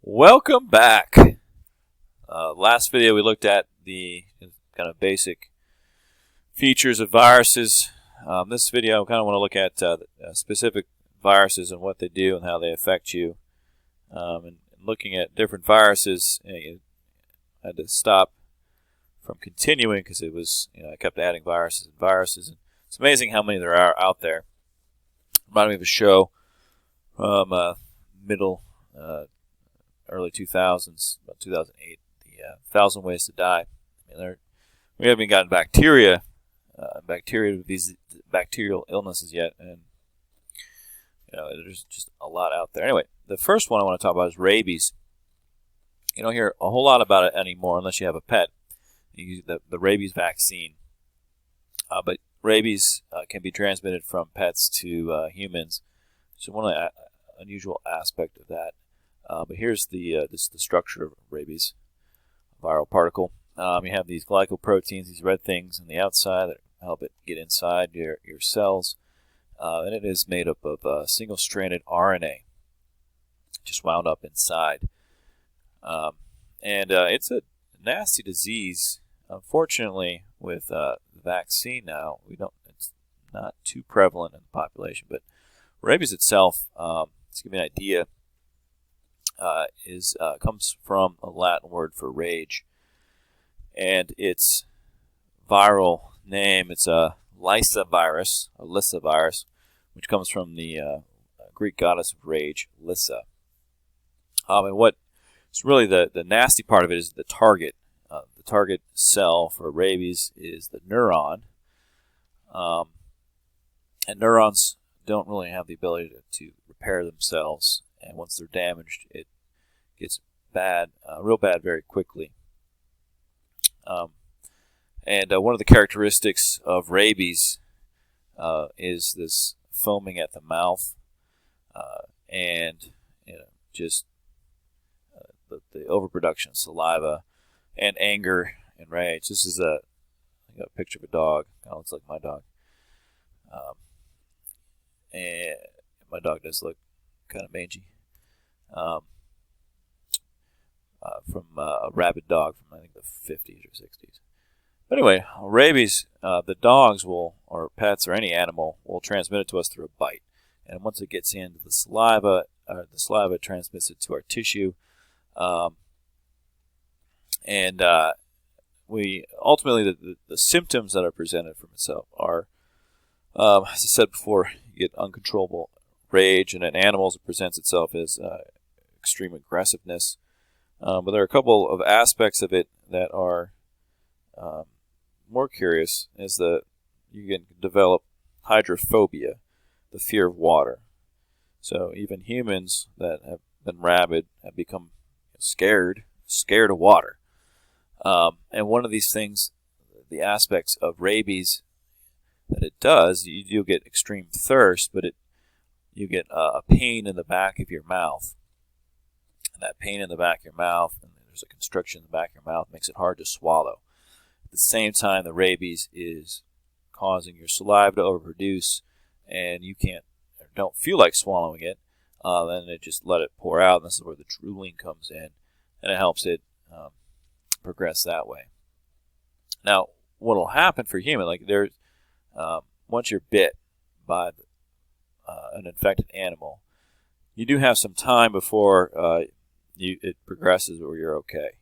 Welcome back. Last video we looked at the kind of basic features of viruses. This video I kind of want to look at specific viruses and what they do and how they affect you. And looking at different viruses, I had to stop from continuing because it was, I kept adding viruses and viruses. And it's amazing how many there are out there. Reminded me of a show from early 2000s, about 2008, the 1,000 Ways to Die. We haven't gotten bacteria with these bacterial illnesses yet, and there's just a lot out there. Anyway, the first one I want to talk about is rabies. You don't hear a whole lot about it anymore unless you have a pet. You use the rabies vaccine, but rabies can be transmitted from pets to humans. So one unusual aspect of that. But here's the structure of rabies viral particle. You have these glycoproteins, these red things on the outside that help it get inside your cells. And it is made up of single-stranded RNA just wound up inside. It's a nasty disease. Unfortunately, with the vaccine now, it's not too prevalent in the population. But rabies itself, to give you an idea, comes from a Latin word for rage, and its viral name, it's a Lyssa virus, which comes from the Greek goddess of rage, Lyssa. And what is really the nasty part of it is the target. The target cell for rabies is the neuron, and neurons don't really have the ability to repair themselves. And once they're damaged, it gets bad, real bad, very quickly. One of the characteristics of rabies is this foaming at the mouth, and just the overproduction of saliva, and anger and rage. This is I got a picture of a dog. Kind of looks like my dog, and my dog does look kind of mangy. From a rabid dog from I think the 50s or 60s. But anyway, rabies, the dogs or pets or any animal will transmit it to us through a bite, and once it gets into the saliva transmits it to our tissue, we ultimately the symptoms that are presented from itself are, as I said before, you get uncontrollable rage, and in animals it presents itself as extreme aggressiveness. But there are a couple of aspects of it that are more curious, is that you can develop hydrophobia, the fear of water. So even humans that have been rabid have become scared of water. And one of these things, the aspects of rabies that it does, you do get extreme thirst, but you get a pain in the back of your mouth. And that pain in the back of your mouth, and there's a constriction in the back of your mouth, makes it hard to swallow. At the same time, the rabies is causing your saliva to overproduce, and you don't feel like swallowing it. Then it just let it pour out, and this is where the drooling comes in, and it helps it progress that way. Now, what will happen for human, once you're bit by an infected animal, you do have some time before it progresses or you're okay.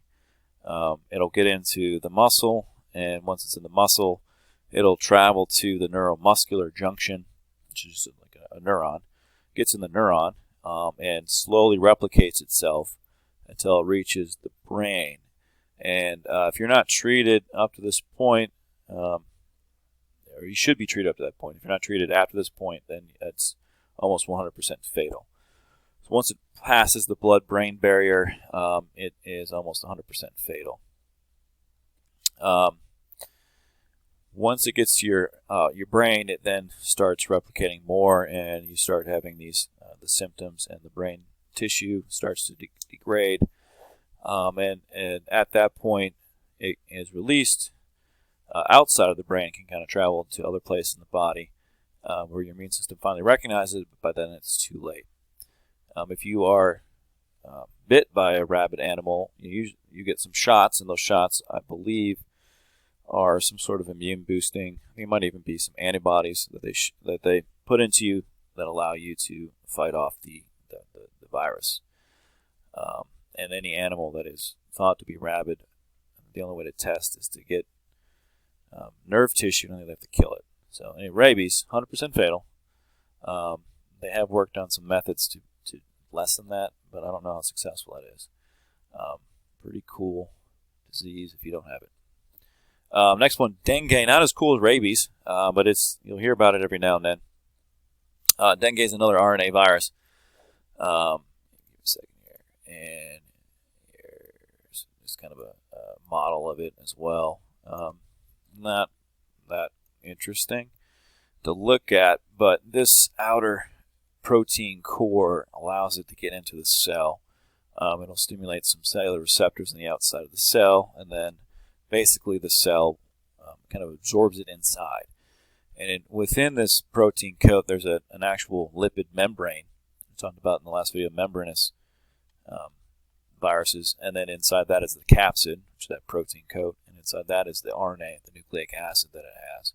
It'll get into the muscle, and once it's in the muscle, it'll travel to the neuromuscular junction, which is like a neuron, gets in the neuron, and slowly replicates itself until it reaches the brain. And if you're not treated up to this point, or you should be treated up to that point. If you're not treated after this point, then it's almost 100% fatal. So once it passes the blood-brain barrier, it is almost 100% fatal. Once it gets to your brain, it then starts replicating more, and you start having the symptoms, and the brain tissue starts to degrade. And at that point, it is released outside of the brain, can kind of travel to other places in the body where your immune system finally recognizes it, but by then it's too late. If you are bit by a rabid animal, you get some shots, and those shots, I believe, are some sort of immune boosting. I think it might even be some antibodies that they put into you that allow you to fight off the virus. And any animal that is thought to be rabid, the only way to test is to get nerve tissue, and they have to kill it. So, rabies, 100% fatal. They have worked on some methods to lessen that, but I don't know how successful that is. Pretty cool disease if you don't have it. Next one, dengue. Not as cool as rabies, but you'll hear about it every now and then. Dengue is another RNA virus. Give me a second here. And here's kind of a model of it as well. Not that interesting to look at, but this outer protein core allows it to get into the cell. It'll stimulate some cellular receptors on the outside of the cell, and then basically the cell kind of absorbs it inside. And within this protein coat, there's an actual lipid membrane. We talked about in the last video, membranous viruses, and then inside that is the capsid, which is that protein coat, and inside that is the RNA, the nucleic acid that it has.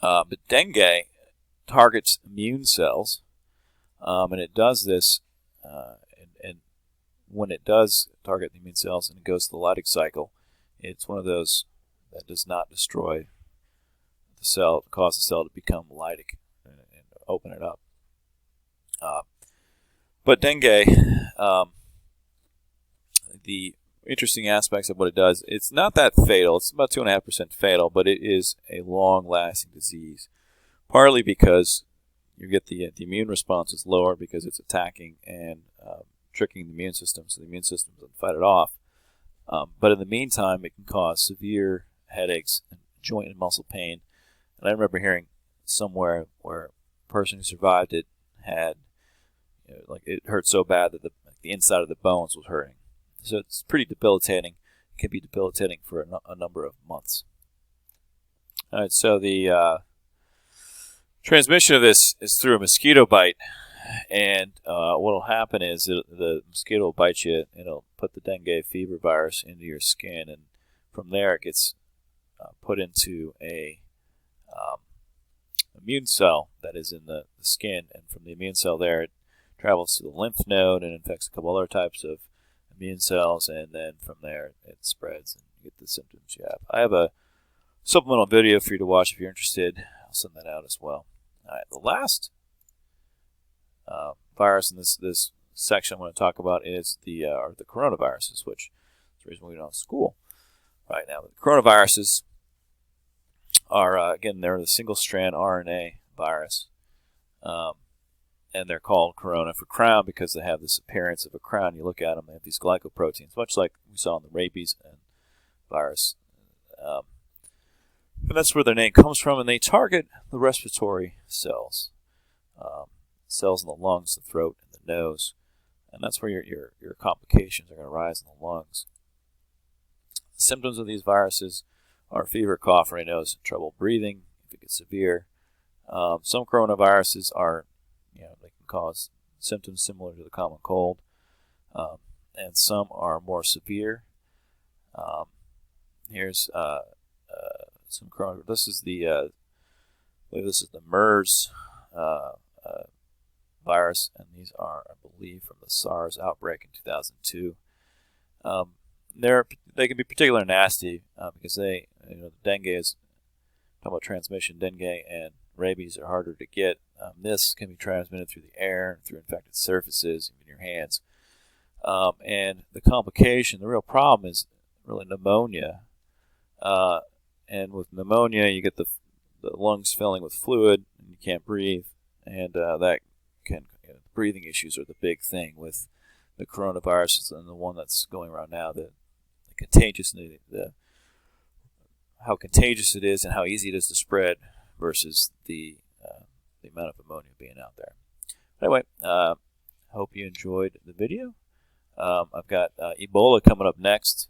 But dengue targets immune cells, and it does this, and when it does target the immune cells and it goes to the Leydig cycle, it's one of those that does not destroy the cell, cause the cell to become Leydig and open it up. But dengue, the interesting aspects of what it does, it's not that fatal. It's about 2.5% fatal, but it is a long-lasting disease, partly because you get the immune response is lower because it's attacking and tricking the immune system, so the immune system doesn't fight it off. But in the meantime, it can cause severe headaches and joint and muscle pain. And I remember hearing somewhere where a person who survived it had, like, it hurt so bad that the inside of the bones was hurting. So it's pretty debilitating. It can be debilitating for a number of months. All right, so the transmission of this is through a mosquito bite. And what will happen is the mosquito will bite you, and it'll put the dengue fever virus into your skin, and from there it gets put into a immune cell that is in the skin, and from the immune cell there it travels to the lymph node and infects a couple other types of immune cells, and then from there it spreads and you get the symptoms you have. I have a supplemental video for you to watch if you're interested. I'll send that out as well. All right, the last virus in this section I want to talk about is the coronaviruses, which is the reason we don't have school right now. But the coronaviruses are, again, they're the single-strand RNA virus, and they're called corona for crown because they have this appearance of a crown. You look at them, they have these glycoproteins, much like we saw in the rabies and virus. And that's where their name comes from, and they target the respiratory cells. Cells in the lungs, the throat, and the nose, and that's where your complications are going to rise in the lungs. The symptoms of these viruses are fever, cough, runny nose, trouble breathing if it gets severe. Some coronaviruses are, they can cause symptoms similar to the common cold, and some are more severe. Here's some corona. This is I believe this is the MERS virus, and these are, I believe, from the SARS outbreak in 2002. They can be particularly nasty because the dengue is, talking about transmission, dengue and rabies are harder to get. This can be transmitted through the air, through infected surfaces, even your hands. And the complication, the real problem is really pneumonia. And with pneumonia, you get the lungs filling with fluid, and you can't breathe, and that can, breathing issues are the big thing with the coronavirus, and the one that's going around now, the contagious, how contagious it is and how easy it is to spread versus the amount of pneumonia being out there. Anyway, hope you enjoyed the video. I've got Ebola coming up next.